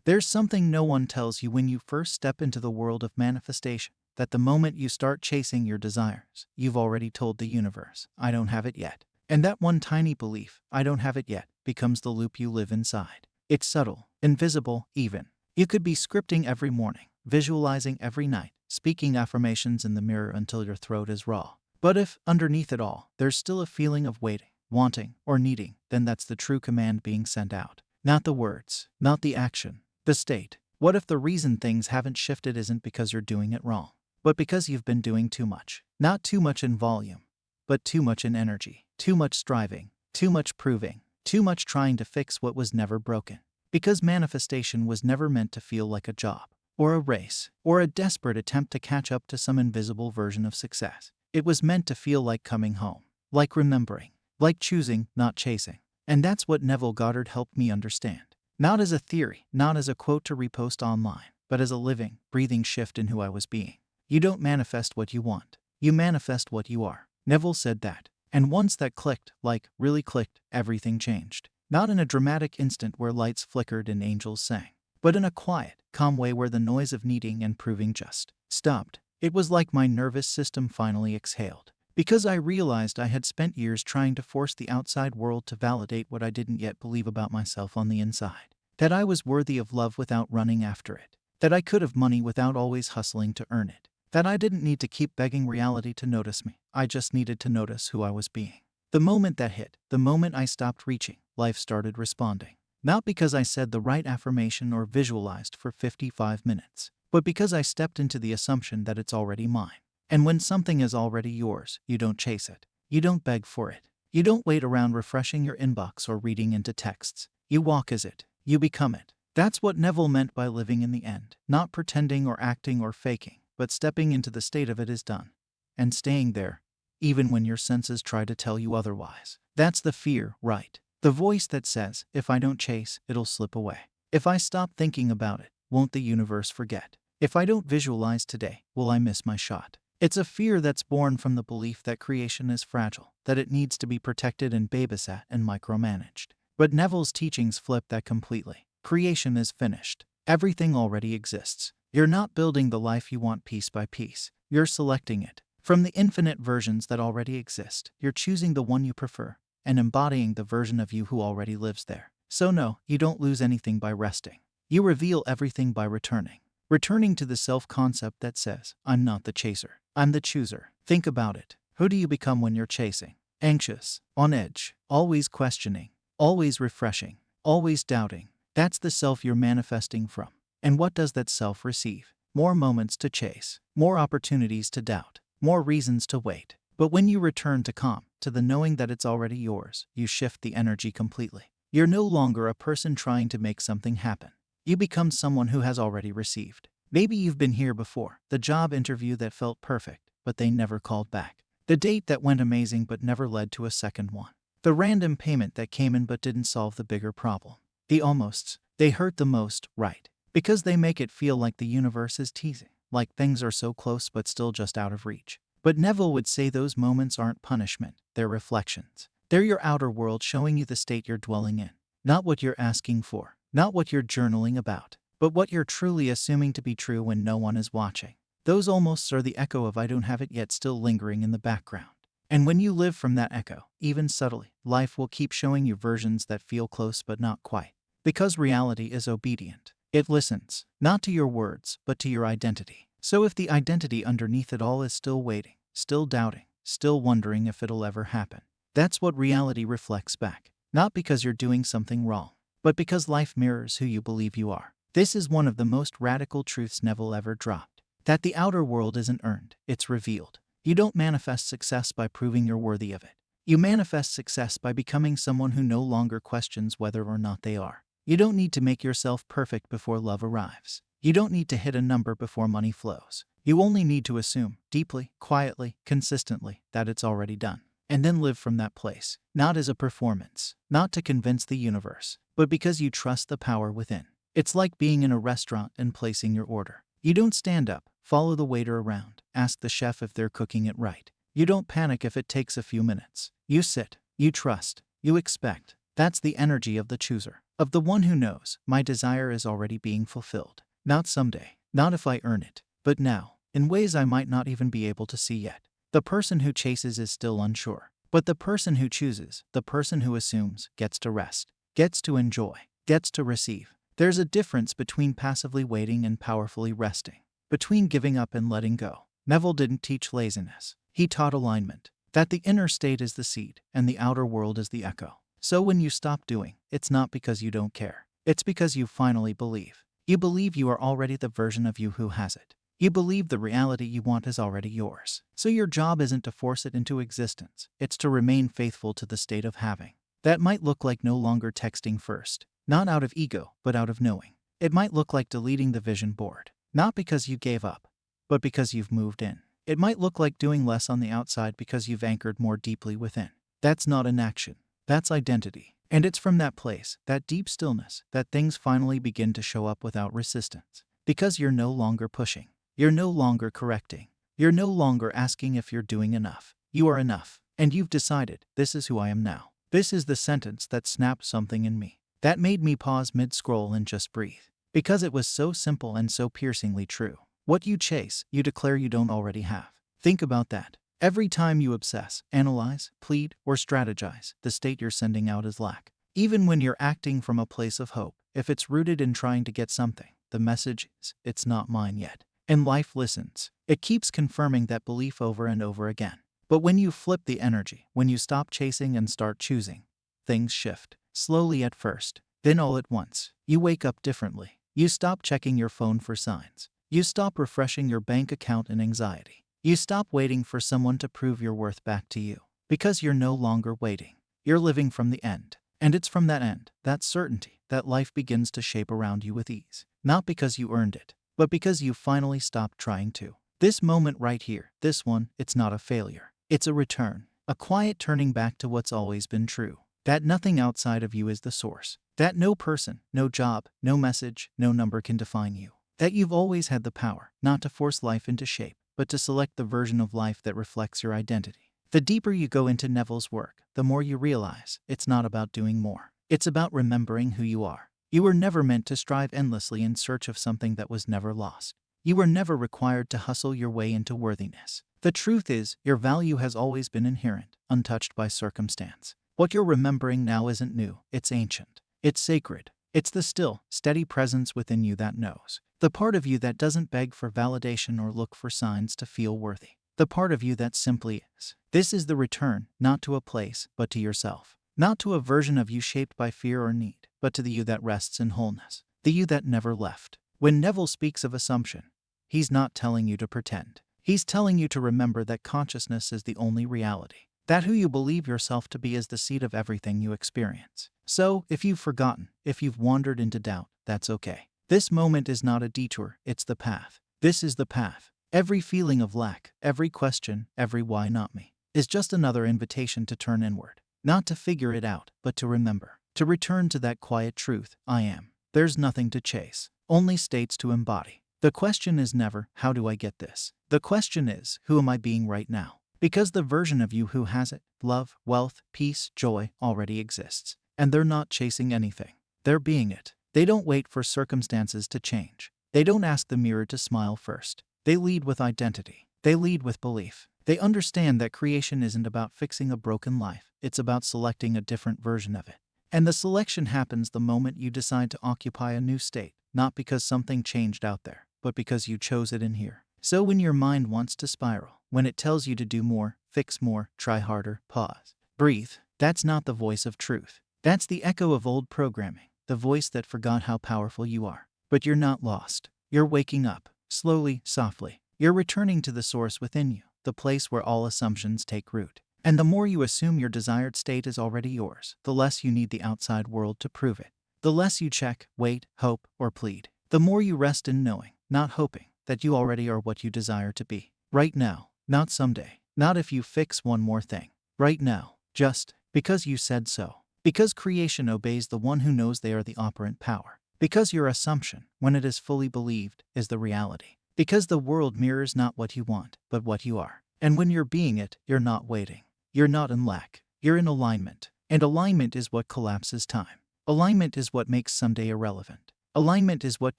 There's something no one tells you when you first step into the world of manifestation, that the moment you start chasing your desires, you've already told the universe, I don't have it yet. And that one tiny belief, I don't have it yet, becomes the loop you live inside. It's subtle, invisible, even. You could be scripting every morning, visualizing every night, speaking affirmations in the mirror until your throat is raw. But if, underneath it all, there's still a feeling of waiting, wanting, or needing, then that's the true command being sent out. Not the words, not the action, the state. What if the reason things haven't shifted isn't because you're doing it wrong, but because you've been doing too much? Not too much in volume, but too much in energy, too much striving, too much proving, too much trying to fix what was never broken. Because manifestation was never meant to feel like a job, or a race, or a desperate attempt to catch up to some invisible version of success. It was meant to feel like coming home, like remembering, like choosing, not chasing. And that's what Neville Goddard helped me understand. Not as a theory, not as a quote to repost online, but as a living, breathing shift in who I was being. You don't manifest what you want. You manifest what you are. Neville said that. And once that clicked, like really clicked, everything changed. Not in a dramatic instant where lights flickered and angels sang, but in a quiet, calm way where the noise of needing and proving just stopped. It was like my nervous system finally exhaled. Because I realized I had spent years trying to force the outside world to validate what I didn't yet believe about myself on the inside. That I was worthy of love without running after it. That I could have money without always hustling to earn it. That I didn't need to keep begging reality to notice me. I just needed to notice who I was being. The moment that hit, the moment I stopped reaching, life started responding. Not because I said the right affirmation or visualized for 55 minutes, but because I stepped into the assumption that it's already mine. And when something is already yours, you don't chase it. You don't beg for it. You don't wait around refreshing your inbox or reading into texts. You walk as it. You become it. That's what Neville meant by living in the end. Not pretending or acting or faking, but stepping into the state of it is done. And staying there, even when your senses try to tell you otherwise. That's the fear, right? The voice that says, if I don't chase, it'll slip away. If I stop thinking about it, won't the universe forget? If I don't visualize today, will I miss my shot? It's a fear that's born from the belief that creation is fragile, that it needs to be protected and babysat and micromanaged. But Neville's teachings flip that completely. Creation is finished. Everything already exists. You're not building the life you want piece by piece. You're selecting it. From the infinite versions that already exist, you're choosing the one you prefer and embodying the version of you who already lives there. So no, you don't lose anything by resting. You reveal everything by returning. Returning to the self-concept that says, I'm not the chaser, I'm the chooser. Think about it. Who do you become when you're chasing? Anxious, on edge, always questioning, always refreshing, always doubting. That's the self you're manifesting from. And what does that self receive? More moments to chase, more opportunities to doubt, more reasons to wait. But when you return to calm, to the knowing that it's already yours, you shift the energy completely. You're no longer a person trying to make something happen. You become someone who has already received. Maybe you've been here before, the job interview that felt perfect, but they never called back. The date that went amazing but never led to a second one. The random payment that came in but didn't solve the bigger problem. The almosts, they hurt the most, right? Because they make it feel like the universe is teasing, like things are so close but still just out of reach. But Neville would say those moments aren't punishment, they're reflections. They're your outer world showing you the state you're dwelling in. Not what you're asking for, not what you're journaling about, but what you're truly assuming to be true when no one is watching. Those almosts are the echo of I don't have it yet still lingering in the background. And when you live from that echo, even subtly, life will keep showing you versions that feel close but not quite. Because reality is obedient. It listens, not to your words, but to your identity. So if the identity underneath it all is still waiting, still doubting, still wondering if it'll ever happen, that's what reality reflects back. Not because you're doing something wrong, but because life mirrors who you believe you are. This is one of the most radical truths Neville ever dropped. That the outer world isn't earned, it's revealed. You don't manifest success by proving you're worthy of it. You manifest success by becoming someone who no longer questions whether or not they are. You don't need to make yourself perfect before love arrives. You don't need to hit a number before money flows. You only need to assume, deeply, quietly, consistently, that it's already done. And then live from that place, not as a performance, not to convince the universe, but because you trust the power within. It's like being in a restaurant and placing your order. You don't stand up, follow the waiter around, ask the chef if they're cooking it right. You don't panic if it takes a few minutes. You sit, you trust, you expect. That's the energy of the chooser. of the one who knows, my desire is already being fulfilled. Not someday, not if I earn it, but now, in ways I might not even be able to see yet. The person who chases is still unsure. But the person who chooses, the person who assumes, gets to rest, gets to enjoy, gets to receive. There's a difference between passively waiting and powerfully resting, between giving up and letting go. Neville didn't teach laziness. He taught alignment, that the inner state is the seed and the outer world is the echo. So when you stop doing, it's not because you don't care. It's because you finally believe. You believe you are already the version of you who has it. You believe the reality you want is already yours. So your job isn't to force it into existence. It's to remain faithful to the state of having. That might look like no longer texting first, not out of ego, but out of knowing. It might look like deleting the vision board, not because you gave up, but because you've moved in. It might look like doing less on the outside because you've anchored more deeply within. That's not inaction. That's identity. And it's from that place, that deep stillness, that things finally begin to show up without resistance. Because you're no longer pushing. You're no longer correcting. You're no longer asking if you're doing enough. You are enough. And you've decided, this is who I am now. This is the sentence that snapped something in me. That made me pause mid-scroll and just breathe. Because it was so simple and so piercingly true. What you chase, you declare you don't already have. Think about that. Every time you obsess, analyze, plead, or strategize, the state you're sending out is lack. Even when you're acting from a place of hope, if it's rooted in trying to get something, the message is, it's not mine yet. And life listens. It keeps confirming that belief over and over again. But when you flip the energy, when you stop chasing and start choosing, things shift. Slowly at first, then all at once. You wake up differently. You stop checking your phone for signs. You stop refreshing your bank account in anxiety. You stop waiting for someone to prove your worth back to you. Because you're no longer waiting. You're living from the end. And it's from that end, that certainty, that life begins to shape around you with ease. Not because you earned it, but because you finally stopped trying to. This moment right here, this one, it's not a failure. It's a return. A quiet turning back to what's always been true. That nothing outside of you is the source. That no person, no job, no message, no number can define you. That you've always had the power, not to force life into shape, but to select the version of life that reflects your identity. The deeper you go into Neville's work, the more you realize it's not about doing more. It's about remembering who you are. You were never meant to strive endlessly in search of something that was never lost. You were never required to hustle your way into worthiness. The truth is, your value has always been inherent, untouched by circumstance. What you're remembering now isn't new, it's ancient. It's sacred. It's the still, steady presence within you that knows. The part of you that doesn't beg for validation or look for signs to feel worthy. The part of you that simply is. This is the return, not to a place, but to yourself. Not to a version of you shaped by fear or need, but to the you that rests in wholeness. The you that never left. When Neville speaks of assumption, he's not telling you to pretend. He's telling you to remember that consciousness is the only reality. That who you believe yourself to be is the seed of everything you experience. So, if you've forgotten, if you've wandered into doubt, that's okay. This moment is not a detour, it's the path. This is the path. Every feeling of lack, every question, every why not me, is just another invitation to turn inward. Not to figure it out, but to remember. To return to that quiet truth, I am. There's nothing to chase, only states to embody. The question is never, how do I get this? The question is, who am I being right now? Because the version of you who has it, love, wealth, peace, joy, already exists. And they're not chasing anything. They're being it. They don't wait for circumstances to change. They don't ask the mirror to smile first. They lead with identity. They lead with belief. They understand that creation isn't about fixing a broken life. It's about selecting a different version of it. And the selection happens the moment you decide to occupy a new state, not because something changed out there, but because you chose it in here. So when your mind wants to spiral, when it tells you to do more, fix more, try harder, pause, breathe, that's not the voice of truth. That's the echo of old programming, the voice that forgot how powerful you are. But you're not lost. You're waking up, slowly, softly. You're returning to the source within you, the place where all assumptions take root. And the more you assume your desired state is already yours, the less you need the outside world to prove it. The less you check, wait, hope, or plead. The more you rest in knowing, not hoping, that you already are what you desire to be. Right now, not someday, not if you fix one more thing. Right now, just because you said so. Because creation obeys the one who knows they are the operant power. Because your assumption, when it is fully believed, is the reality. Because the world mirrors not what you want, but what you are. And when you're being it, you're not waiting. You're not in lack. You're in alignment. And alignment is what collapses time. Alignment is what makes someday irrelevant. Alignment is what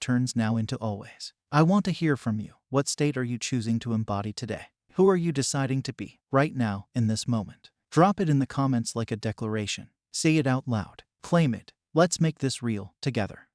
turns now into always. I want to hear from you. What state are you choosing to embody today? Who are you deciding to be right now in this moment? Drop it in the comments like a declaration. Say it out loud. Claim it. Let's make this real together.